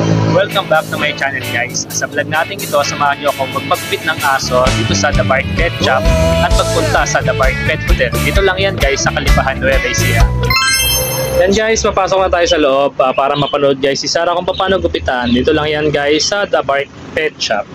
Welcome back to my channel guys. Sa vlog natin ito, samahan nyo akong magpagpit ng aso dito sa The Bark Pet Shop at pagpunta sa The Bark Pet Hotel. Dito lang yan guys sa Kalipahan, Nueva Ecija. Yan guys, mapasok na tayo sa loob para mapanood guys si Sarah kung paano gupitan. Dito lang yan guys sa The Bark Pet Shop.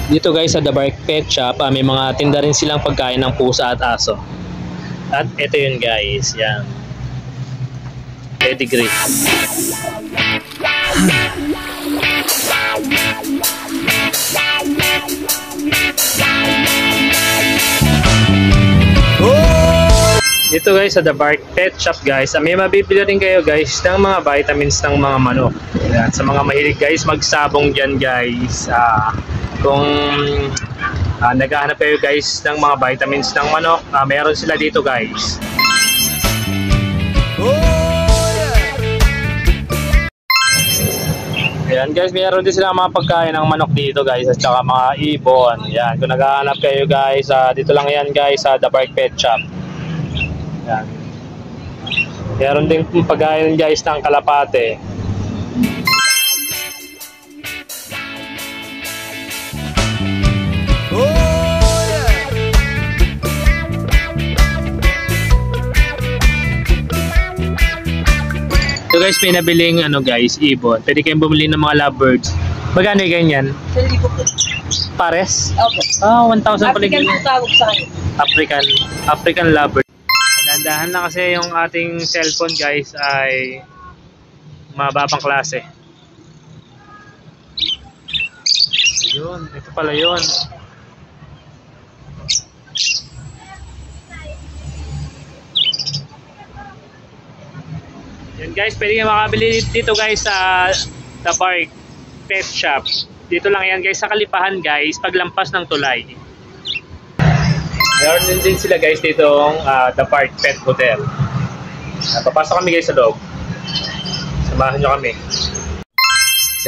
Dito guys sa The Bark Pet Shop, may mga tinda rin silang pagkain ng pusa at aso. At ito yun guys, yan. Pedigree. Dito guys sa The Bark Pet Shop guys, may mabibili rin kayo guys ng mga vitamins ng mga manok. Yan, sa mga mahilig guys magsabong dyan guys. Kung naghahanap kayo guys ng mga vitamins ng manok, meron sila dito guys. Ayan guys, meron din sila mga pagkain ng manok dito guys at saka mga ibon. Yan, kung naghahanap kayo guys, dito lang yan guys sa The Bark Pet Shop. Yan. Meron din pagkain guys ng kalapate. So guys, may nabiling guys, ibon. Pwede kayong bumili ng mga lovebirds. Magkano yung ganyan? 1,000 po. Pares? Opo. 1,000 pala African po tawag sa akin. African lovebird. Dandahan na kasi yung ating cellphone guys ay mababang klase. Ayun, ito pala yun. Yan guys, pwede kayo makabili dito guys sa The Bark Pet Shop. Dito lang yan guys sa Kalipahan guys, paglampas ng tulay. Meron din sila guys dito The Bark Pet Hotel. Papasok kami guys sa loob. Samahan nyo kami.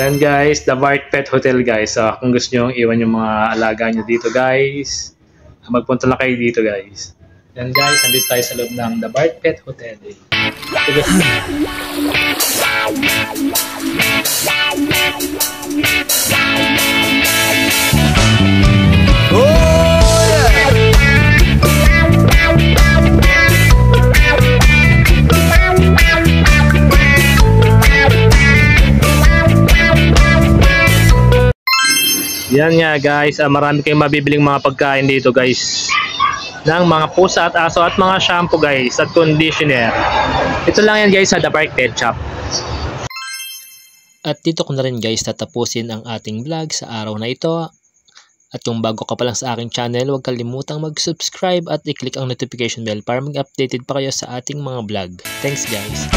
Yan guys, The Bark Pet Hotel guys. Kung gusto nyo iwan yung mga alaga nyo dito guys, magpunta lang kayo dito guys. Yan guys, nandito tayo sa loob ng The Bark Pet Hotel. Yan nga guys, marami kayong mabibiling mga pagkain dito guys ng mga pusa at aso at mga shampoo guys at conditioner. Ito lang yan guys sa The Bark Pet Shop. At dito ko na rin guys tatapusin ang ating vlog sa araw na ito. At kung bago ka pa lang sa aking channel, huwag kalimutang mag-subscribe at i-click ang notification bell para mag-updated pa kayo sa ating mga vlog. Thanks guys!